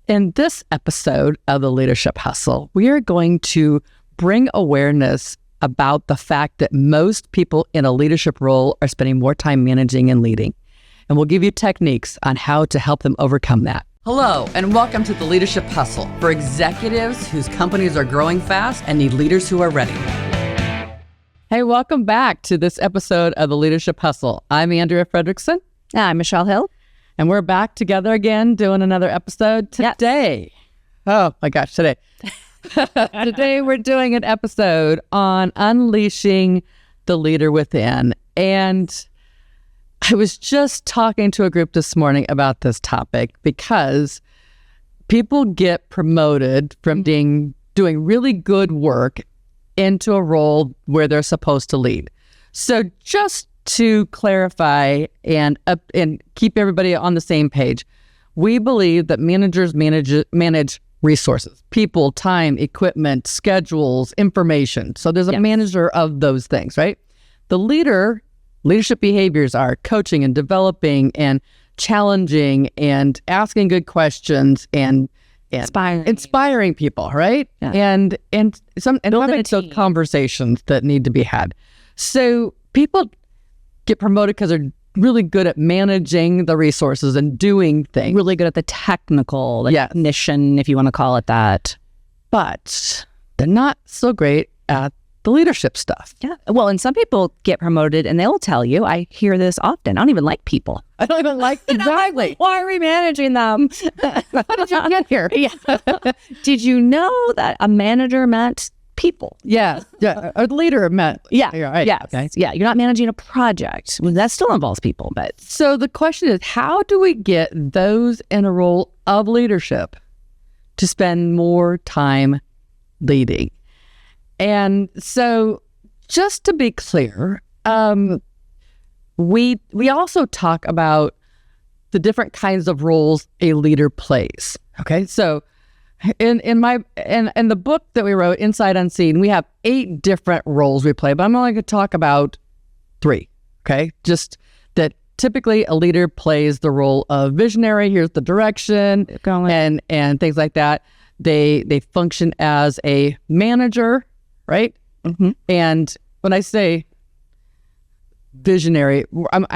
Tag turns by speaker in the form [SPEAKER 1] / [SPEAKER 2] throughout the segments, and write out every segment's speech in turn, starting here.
[SPEAKER 1] In this episode of the Leadership Hustle, we are going to bring awareness about the fact that most people in a leadership role are spending more time managing and leading. And we'll give you techniques on how to help them overcome that. Hello, and welcome to the Leadership Hustle for executives whose companies are growing fast and need leaders who are ready. Hey, welcome back to this episode of the Leadership Hustle. I'm Andrea Fredrickson.
[SPEAKER 2] I'm Michelle Hill.
[SPEAKER 1] And we're back together again doing another episode today. Yes. Oh my gosh, today. Today we're doing an episode on unleashing the leader within. And I was just talking to a group this morning about this topic because people get promoted from doing really good work into a role where they're supposed to lead. So just to clarify and keep everybody on the same page, we believe that managers manage resources, people, time, equipment, schedules, information. So there's a manager of those things, right? The leadership behaviors are coaching and developing and challenging and asking good questions and inspiring people, right? Yeah. And having those conversations that need to be had. So people get promoted because they're really good at managing the resources and doing things.
[SPEAKER 2] Really good at the technician, if you want to call it that.
[SPEAKER 1] But they're not so great at the leadership stuff.
[SPEAKER 2] Yeah. Well, and some people get promoted and they'll tell you, I hear this often, I don't even like people.
[SPEAKER 1] I don't even like exactly.
[SPEAKER 2] Why are we managing them?
[SPEAKER 1] How did you get here?
[SPEAKER 2] Yeah. Did you know that a manager meant people?
[SPEAKER 1] Yeah. A leader meant.
[SPEAKER 2] Yeah.
[SPEAKER 1] Right.
[SPEAKER 2] Yes.
[SPEAKER 1] Okay.
[SPEAKER 2] Yeah. You're not managing a project. Well, that still involves people. But
[SPEAKER 1] so the question is, how do we get those in a role of leadership to spend more time leading? And so just to be clear, we also talk about the different kinds of roles a leader plays. Okay. So in the book that we wrote, Inside Unseen, we have 8 different roles we play, but I'm only going to talk about 3. Okay. Just that typically a leader plays the role of visionary. Here's the direction and things like that. They function as a manager, right? Mm-hmm. And when I say visionary, I'm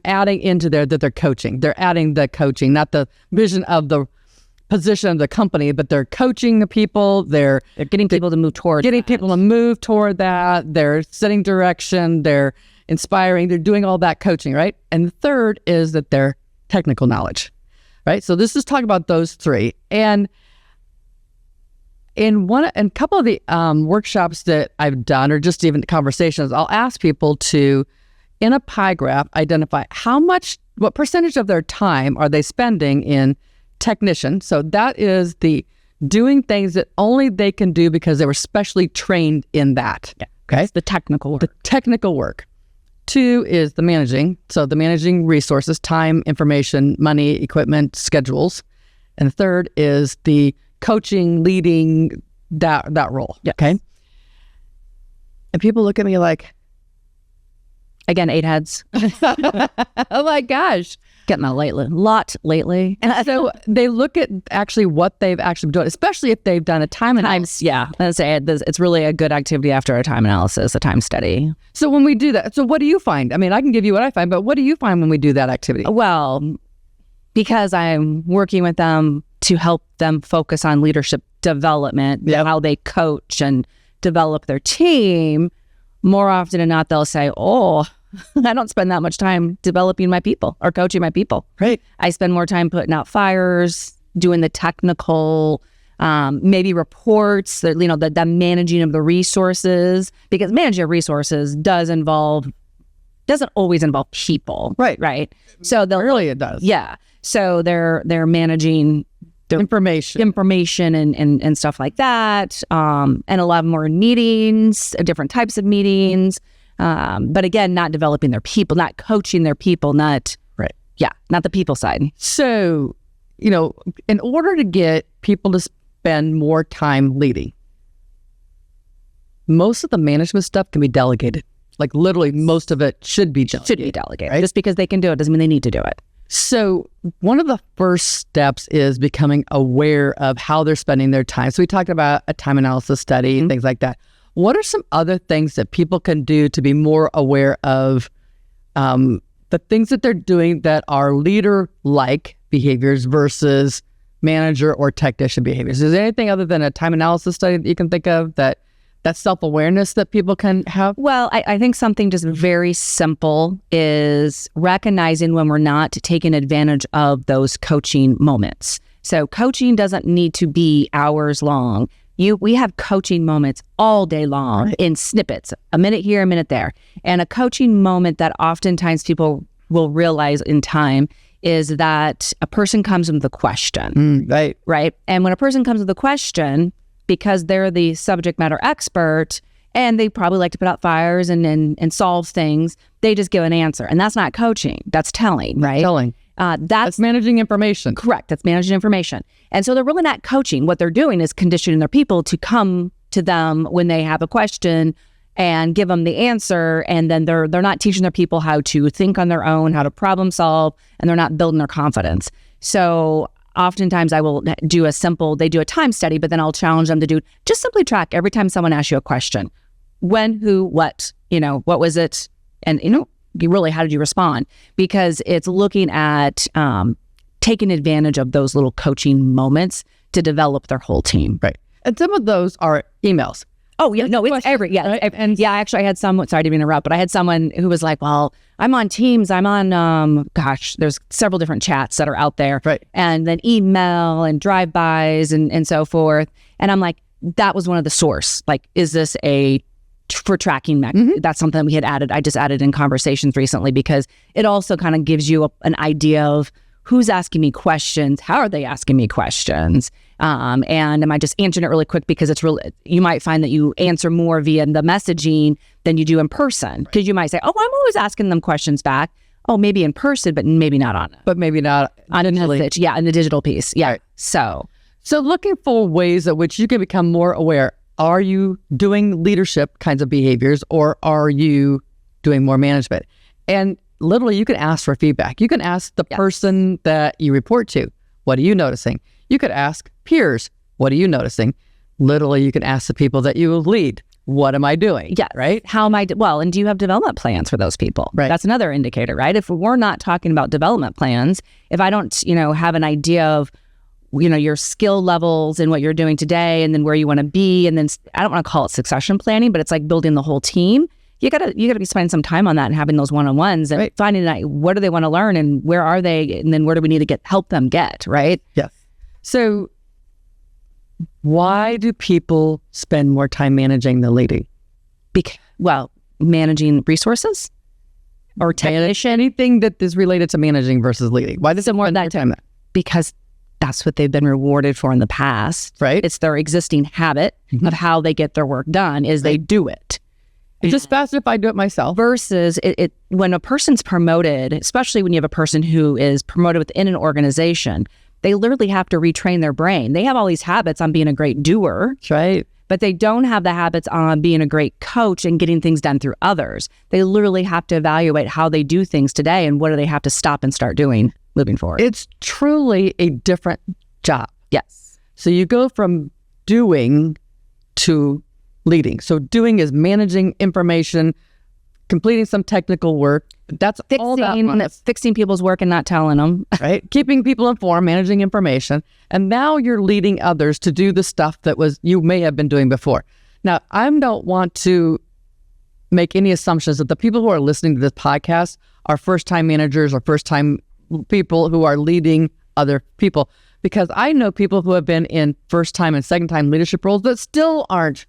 [SPEAKER 1] adding into there that they're coaching. They're adding the coaching, not the vision of the position of the company, but they're coaching the people. They're
[SPEAKER 2] getting people to move toward
[SPEAKER 1] that. They're setting direction. They're inspiring. They're doing all that coaching, right? And the third is that they're technical knowledge, right? So this is talking about those 3. And in a couple of the workshops that I've done, or just even conversations, I'll ask people to, in a pie graph, identify what percentage of their time are they spending in technician. So that is the doing things that only they can do because they were specially trained in that.
[SPEAKER 2] Yeah.
[SPEAKER 1] Okay.
[SPEAKER 2] It's the technical work.
[SPEAKER 1] 2 is the managing. So the managing resources, time, information, money, equipment, schedules. And the third is the coaching, leading, that role.
[SPEAKER 2] Yes.
[SPEAKER 1] Okay. And people look at me like,
[SPEAKER 2] again, 8 heads.
[SPEAKER 1] oh my gosh.
[SPEAKER 2] Getting a lot lately.
[SPEAKER 1] And so they look at actually what they've actually been doing, especially if they've done a time analysis.
[SPEAKER 2] Yeah. Let's say it's really a good activity after a time analysis, a time study.
[SPEAKER 1] So when we do that, so what do you find? I mean, I can give you what I find, but what do you find when we do that activity?
[SPEAKER 2] Well, because I'm working with them to help them focus on leadership development, how they coach and develop their team, more often than not, they'll say, I don't spend that much time developing my people or coaching my people.
[SPEAKER 1] Right.
[SPEAKER 2] I spend more time putting out fires, doing the technical, maybe reports, the managing of the resources, because managing resources doesn't always involve people.
[SPEAKER 1] Right.
[SPEAKER 2] Right. So
[SPEAKER 1] rarely it does.
[SPEAKER 2] Yeah. So they're managing the information and stuff like that. And a lot more meetings, different types of meetings. But again, not developing their people, not coaching their people, not the people side.
[SPEAKER 1] So, in order to get people to spend more time leading, most of the management stuff can be delegated. Like literally most of it should be delegated.
[SPEAKER 2] Right? Just because they can do it doesn't mean they need to do it.
[SPEAKER 1] So one of the first steps is becoming aware of how they're spending their time. So we talked about a time analysis study and things like that. What are some other things that people can do to be more aware of the things that they're doing that are leader-like behaviors versus manager or technician behaviors? Is there anything other than a time analysis study that you can think of that self-awareness that people can have?
[SPEAKER 2] Well, I think something just very simple is recognizing when we're not taking advantage of those coaching moments. So coaching doesn't need to be hours long. We have coaching moments all day long in snippets, a minute here, a minute there. And a coaching moment that oftentimes people will realize in time is that a person comes with a question. Right. And when a person comes with a question, because they're the subject matter expert and they probably like to put out fires and solve things, they just give an answer. And that's not coaching. That's telling, right?
[SPEAKER 1] Telling. That's managing information.
[SPEAKER 2] Correct. That's managing information. And so they're really not coaching. What they're doing is conditioning their people to come to them when they have a question and give them the answer. And then they're not teaching their people how to think on their own, how to problem solve, and they're not building their confidence. So oftentimes I will do they do a time study, but then I'll challenge them to just simply track every time someone asks you a question. When, who, what, what was it? And, really, how did you respond? Because it's looking at taking advantage of those little coaching moments to develop their whole team.
[SPEAKER 1] Right. And some of those are emails.
[SPEAKER 2] Oh, yeah. No, it's every, yeah. Right? And yeah, actually I had someone, sorry to interrupt, but I had someone who was like, well, I'm on Teams, I'm on, there's several different chats that are out there.
[SPEAKER 1] Right.
[SPEAKER 2] And then email and drive-bys and so forth. And I'm like, that was one of the source. Like, is this for tracking mechanism? That's something we had added. I just added in conversations recently because it also kind of gives you an idea of who's asking me questions, how are they asking me questions, and am I just answering it really quick because it's really, you might find that you answer more via the messaging than you do in person because you might say, oh, I'm always asking them questions back. Oh, maybe in person, but maybe not on it.
[SPEAKER 1] But maybe not
[SPEAKER 2] on a message. Yeah, in the digital piece. Yeah.
[SPEAKER 1] Right.
[SPEAKER 2] So
[SPEAKER 1] looking for ways at which you can become more aware. Are you doing leadership kinds of behaviors or are you doing more management? And literally, you can ask for feedback. You can ask the person that you report to, what are you noticing? You could ask peers, what are you noticing? Literally, you can ask the people that you lead, what am I doing?
[SPEAKER 2] Yeah,
[SPEAKER 1] right?
[SPEAKER 2] How am I, and do you have development plans for those people?
[SPEAKER 1] Right.
[SPEAKER 2] That's another indicator, right? If we're not talking about development plans, if I don't, have an idea of, your skill levels and what you're doing today and then where you want to be, and then I don't want to call it succession planning, but it's like building the whole team. You gotta be spending some time on that and having those one-on-ones and finding out what do they want to learn and where are they and then where do we need to help them get, right?
[SPEAKER 1] Yes. So why do people spend more time managing than leading?
[SPEAKER 2] Managing resources or technician.
[SPEAKER 1] Anything that is related to managing versus leading. Why does it more that time?
[SPEAKER 2] Because that's what they've been rewarded for in the past.
[SPEAKER 1] Right.
[SPEAKER 2] It's their existing habit of how they get their work done is they do it.
[SPEAKER 1] It's just faster if I do it myself.
[SPEAKER 2] Versus when a person's promoted, especially when you have a person who is promoted within an organization, they literally have to retrain their brain. They have all these habits on being a great doer.
[SPEAKER 1] That's right.
[SPEAKER 2] But they don't have the habits on being a great coach and getting things done through others. They literally have to evaluate how they do things today and what do they have to stop and start doing moving forward.
[SPEAKER 1] It's truly a different job.
[SPEAKER 2] Yes.
[SPEAKER 1] So you go from doing to leading. So doing is managing information, completing some technical work. That's all that
[SPEAKER 2] fixing people's work and not telling them.
[SPEAKER 1] Right? Keeping people informed, managing information. And now you're leading others to do the stuff that you may have been doing before. Now, I don't want to make any assumptions that the people who are listening to this podcast are first-time managers or first-time people who are leading other people. Because I know people who have been in first-time and second-time leadership roles that still aren't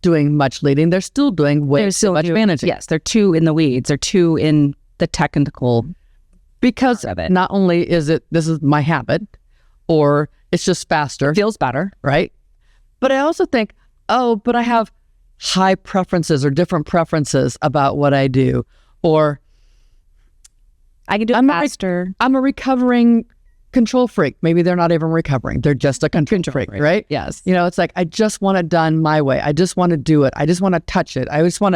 [SPEAKER 1] doing much leading. They're still doing too much managing.
[SPEAKER 2] Yes, they're too in the weeds. They're too in the technical
[SPEAKER 1] because
[SPEAKER 2] of it.
[SPEAKER 1] Not only is this is my habit, or it's just faster.
[SPEAKER 2] Feels better.
[SPEAKER 1] Right? But I also think, but I have high preferences or different preferences about what I do. Or
[SPEAKER 2] I can do it faster.
[SPEAKER 1] I'm a recovering control freak. Maybe they're not even recovering. They're just a control freak, right?
[SPEAKER 2] Yes.
[SPEAKER 1] It's like, I just want it done my way. I just want to do it. I just want to touch it. I just want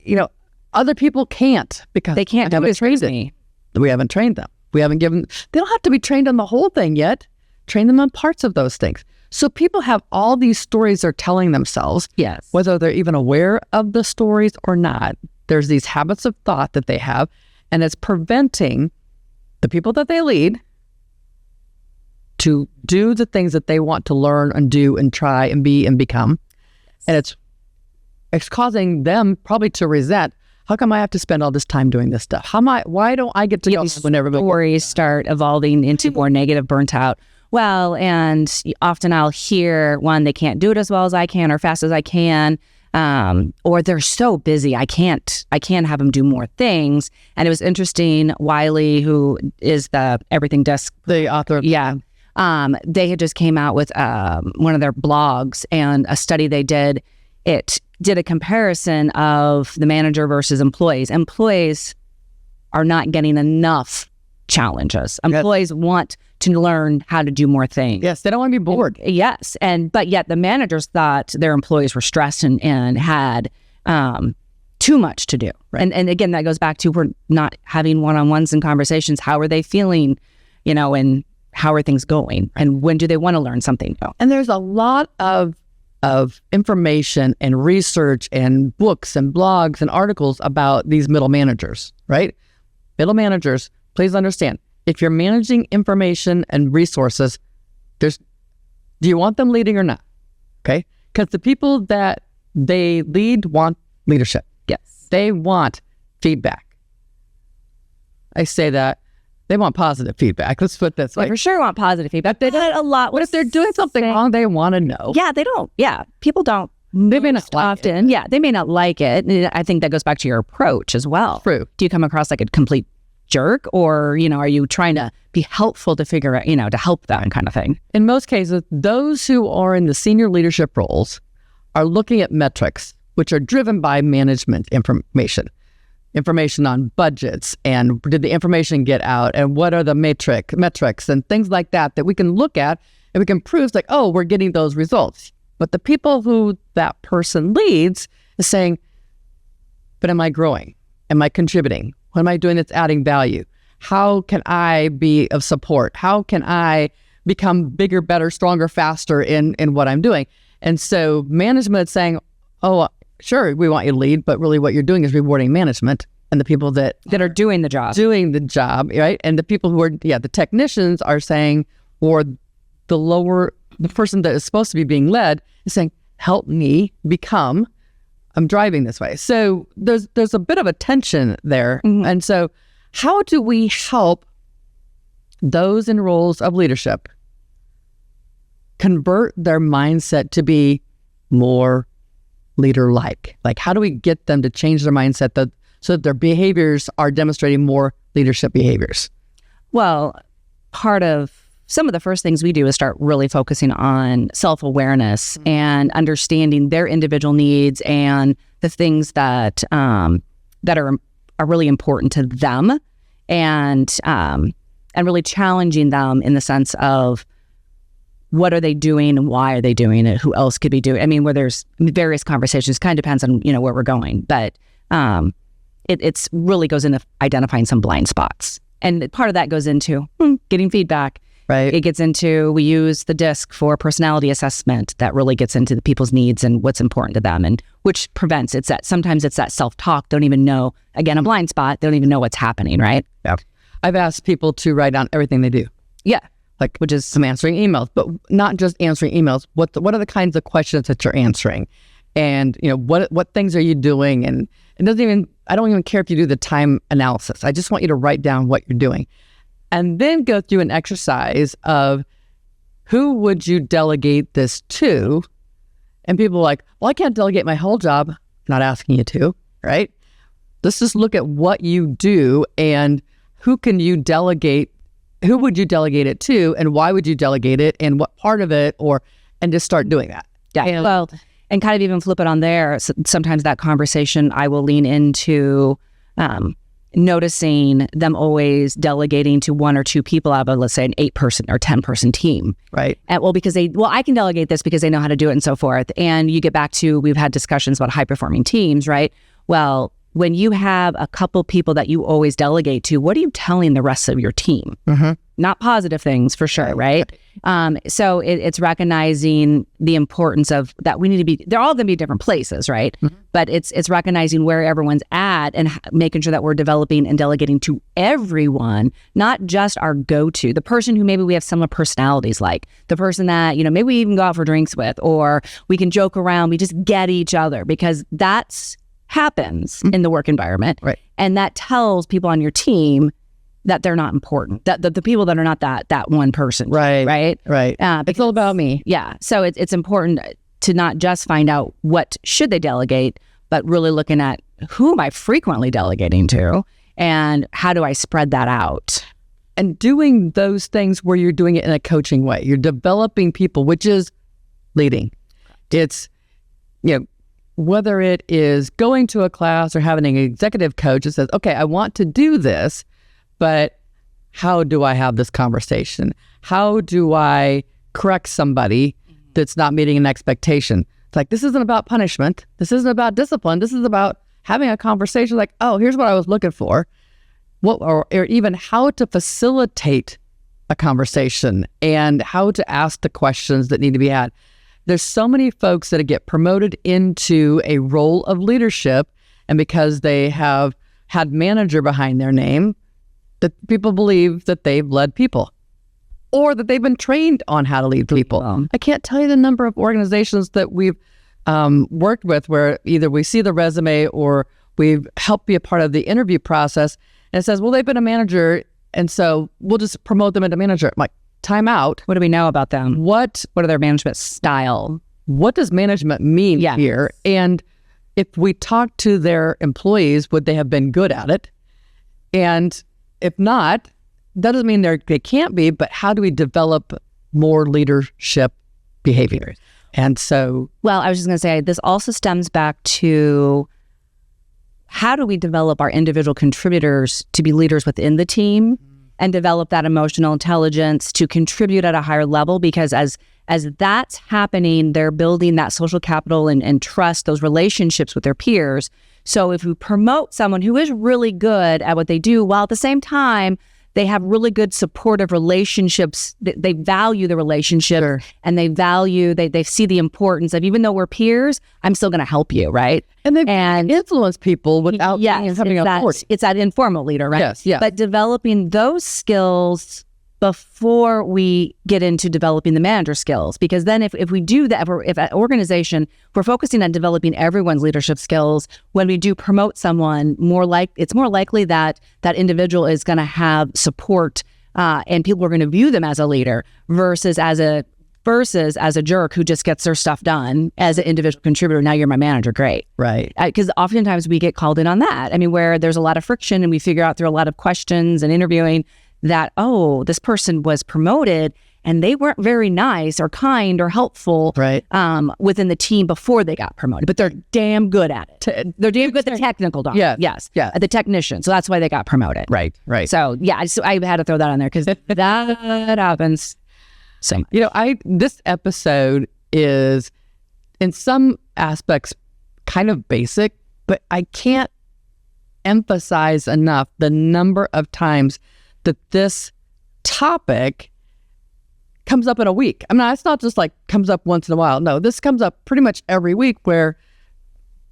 [SPEAKER 1] to, other people can't because
[SPEAKER 2] they can't do it.
[SPEAKER 1] We haven't trained them. We haven't given, they don't have to be trained on the whole thing yet. Train them on parts of those things. So people have all these stories they're telling themselves,
[SPEAKER 2] yes,
[SPEAKER 1] whether they're even aware of the stories or not. There's these habits of thought that they have, and it's preventing the people that they lead to do the things that they want to learn and do and try and be and become. And it's causing them probably to resent, how come I have to spend all this time doing this stuff? Why don't I get to go when everybody
[SPEAKER 2] stories start evolving into more negative, burnt out? Well, and often I'll hear, one, they can't do it as well as I can or fast as I can, or they're so busy, I can't have them do more things. And it was interesting, Wiley, who is the Everything Desk,
[SPEAKER 1] the author,
[SPEAKER 2] they had just came out with one of their blogs, and a study they did. It did a comparison of the manager versus employees. Employees are not getting enough challenges. Employees want to learn how to do more things.
[SPEAKER 1] Yes, they don't want to be bored.
[SPEAKER 2] Yes, but yet the managers thought their employees were stressed and had too much to do. Right. And again, that goes back to, we're not having one-on-ones and conversations. How are they feeling? And how are things going? And when do they want to learn something new?
[SPEAKER 1] And there's a lot of information and research and books and blogs and articles about these middle managers, right? Middle managers, please understand, if you're managing information and resources, do you want them leading or not? Okay? Because the people that they lead want leadership.
[SPEAKER 2] Yes.
[SPEAKER 1] They want feedback. I say that. They want positive feedback. Let's put this
[SPEAKER 2] way. They for sure want positive feedback. They did a lot.
[SPEAKER 1] But if they're doing something wrong, they want to know.
[SPEAKER 2] Yeah, they don't. Yeah, people don't.
[SPEAKER 1] They may not
[SPEAKER 2] often. Yeah, they may not like it. And I think that goes back to your approach as well.
[SPEAKER 1] True.
[SPEAKER 2] Do you come across like a complete jerk, or are you trying to be helpful to figure out, to help them kind of thing?
[SPEAKER 1] In most cases, those who are in the senior leadership roles are looking at metrics, which are driven by management information on budgets, and did the information get out, and what are the metrics and things like that we can look at, and we can prove like, oh, we're getting those results. But the people who that person leads is saying, but am I growing? Am I contributing? What am I doing that's adding value? How can I be of support? How can I become bigger, better, stronger, faster in what I'm doing? And so management is saying, oh, sure, we want you to lead, but really what you're doing is rewarding management and the people that
[SPEAKER 2] are doing the job.
[SPEAKER 1] Right? And the people who are, the technicians are saying, or the person that is supposed to be being led is saying, help me become, I'm driving this way. So there's a bit of a tension there. Mm-hmm. And so how do we help those in roles of leadership convert their mindset to be more leader-like? Like, how do we get them to change their mindset so that their behaviors are demonstrating more leadership behaviors?
[SPEAKER 2] Well, part of some of the first things we do is start really focusing on self-awareness and understanding their individual needs and the things that are really important to them, and really challenging them in the sense of, what are they doing and why are they doing it? Who else could be doing it? I mean, where there's various conversations, kind of depends on, where we're going. But it's really goes into identifying some blind spots. And part of that goes into getting feedback.
[SPEAKER 1] Right.
[SPEAKER 2] It gets into, we use the DISC for personality assessment that really gets into the people's needs and what's important to them, and which prevents, sometimes it's that self-talk. They don't even know, again, a blind spot. They don't even know what's happening, right?
[SPEAKER 1] Yeah. I've asked people to write down everything they do.
[SPEAKER 2] Yeah.
[SPEAKER 1] Like, which is some answering emails, but not just answering emails. What are the kinds of questions that you're answering? And, what things are you doing? And I don't even care if you do the time analysis. I just want you to write down what you're doing. And then go through an exercise of, who would you delegate this to? And people are like, well, I can't delegate my whole job. I'm not asking you to, right? Let's just look at what you do and who can you delegate. Who would you delegate it to, and why would you delegate it, and what part of it, and just start doing that.
[SPEAKER 2] Yeah. Well, and kind of even flip it on there. So sometimes that conversation, I will lean into noticing them always delegating to one or two people out of, let's say, an 8-person or 10-person team.
[SPEAKER 1] Right.
[SPEAKER 2] And because I can delegate this because they know how to do it and so forth. And you get back to, we've had discussions about high-performing teams, right? Well, when you have a couple people that you always delegate to, what are you telling the rest of your team? Not positive things for sure, right? So it's recognizing the importance of that. We need to be, they're all going to be different places, right? But it's recognizing where everyone's at and making sure that we're developing and delegating to everyone, not just our go-to, the person who maybe we have similar personalities like, the person that, maybe we even go out for drinks with, or we can joke around, we just get each other, because that's happens in the work environment.
[SPEAKER 1] Right.
[SPEAKER 2] And that tells people on your team that they're not important, that the people that are not that one person.
[SPEAKER 1] Right. It's all about me.
[SPEAKER 2] Yeah. So it's important to not just find out what should they delegate, but really looking at who am I frequently delegating to and how do I spread that out?
[SPEAKER 1] And doing those things where you're doing it in a coaching way. You're developing people, which is leading. It's, whether it is going to a class or having an executive coach that says, okay, I want to do this, but how do I have this conversation? How do I correct somebody that's not meeting an expectation? It's like, this isn't about punishment. This isn't about discipline. This is about having a conversation like, oh, here's what I was looking for. Or even how to facilitate a conversation and how to ask the questions that need to be had. There's so many folks that get promoted into a role of leadership, and because they have had manager behind their name, that people believe that they've led people or that they've been trained on how to lead people. I can't tell you the number of organizations that we've worked with where either we see the resume or we've helped be a part of the interview process, and it says, well, they've been a manager, and so we'll just promote them into manager. I'm like, time out.
[SPEAKER 2] What do we know about them? What are their management style?
[SPEAKER 1] What does management mean here? And if we talk to their employees, would they have been good at it? And if not, that doesn't mean they can't be, but how do we develop more leadership behaviors? And so...
[SPEAKER 2] Well, I was just going to say, this also stems back to how do we develop our individual contributors to be leaders within the team and develop that emotional intelligence to contribute at a higher level, because as that's happening, they're building that social capital and trust, those relationships with their peers. So if we promote someone who is really good at what they do, while at the same time, they have really good supportive relationships, they value the relationship and they see the importance of, even though we're peers, I'm still going to help you, right?
[SPEAKER 1] And they influence people without having authority.
[SPEAKER 2] It's that informal leader, right?
[SPEAKER 1] Yes.
[SPEAKER 2] But developing those skills before we get into developing the manager skills, because then if we do that, if an organization, we're focusing on developing everyone's leadership skills, when we do promote someone, it's more likely that that individual is going to have support and people are going to view them as a leader versus as a jerk who just gets their stuff done as an individual contributor. Now you're my manager. Great.
[SPEAKER 1] Right.
[SPEAKER 2] Because oftentimes we get called in on that. I mean, where there's a lot of friction and we figure out through a lot of questions and interviewing that, oh, this person was promoted and they weren't very nice or kind or helpful within the team before they got promoted, but they're damn good at it. They're damn good at the technical doc. Yes. The technician. So that's why they got promoted.
[SPEAKER 1] Right.
[SPEAKER 2] So I had to throw that on there because that happens. So,
[SPEAKER 1] this episode is in some aspects kind of basic, but I can't emphasize enough the number of times that this topic comes up in a week. I mean, it's not just like comes up once in a while. No, this comes up pretty much every week where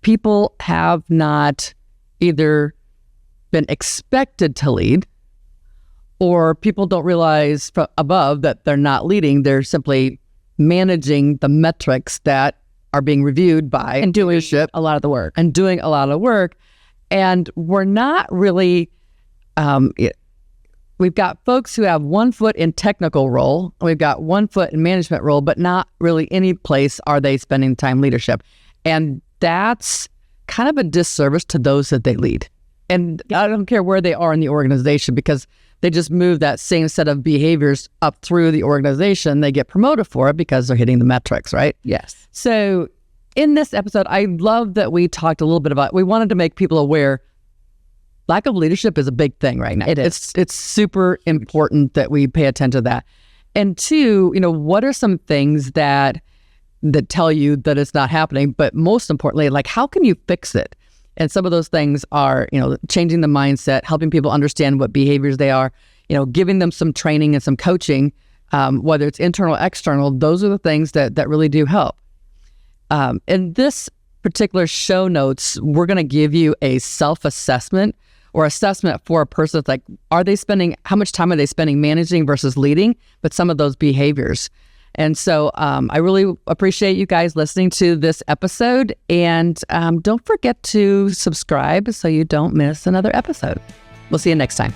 [SPEAKER 1] people have not either been expected to lead or people don't realize from above that they're not leading. They're simply managing the metrics that are being reviewed by
[SPEAKER 2] and doing leadership, a lot of the work.
[SPEAKER 1] And we're not really... We've got folks who have 1 foot in technical role, and we've got 1 foot in management role, but not really any place are they spending time leadership. And that's kind of a disservice to those that they lead. And I don't care where they are in the organization, because they just move that same set of behaviors up through the organization. They get promoted for it because they're hitting the metrics, right?
[SPEAKER 2] Yes.
[SPEAKER 1] So in this episode, I love that we talked a little bit about, we wanted to make people aware lack of leadership is a big thing right now.
[SPEAKER 2] It is.
[SPEAKER 1] It's super important that we pay attention to that. And two, what are some things that tell you that it's not happening? But most importantly, like, how can you fix it? And some of those things are, changing the mindset, helping people understand what behaviors they are, giving them some training and some coaching, whether it's internal or external. Those are the things that really do help. In this particular show notes, we're going to give you a self-assessment or assessment for a person. It's like, how much time are they spending managing versus leading, but some of those behaviors. And so I really appreciate you guys listening to this episode. And don't forget to subscribe so you don't miss another episode. We'll see you next time.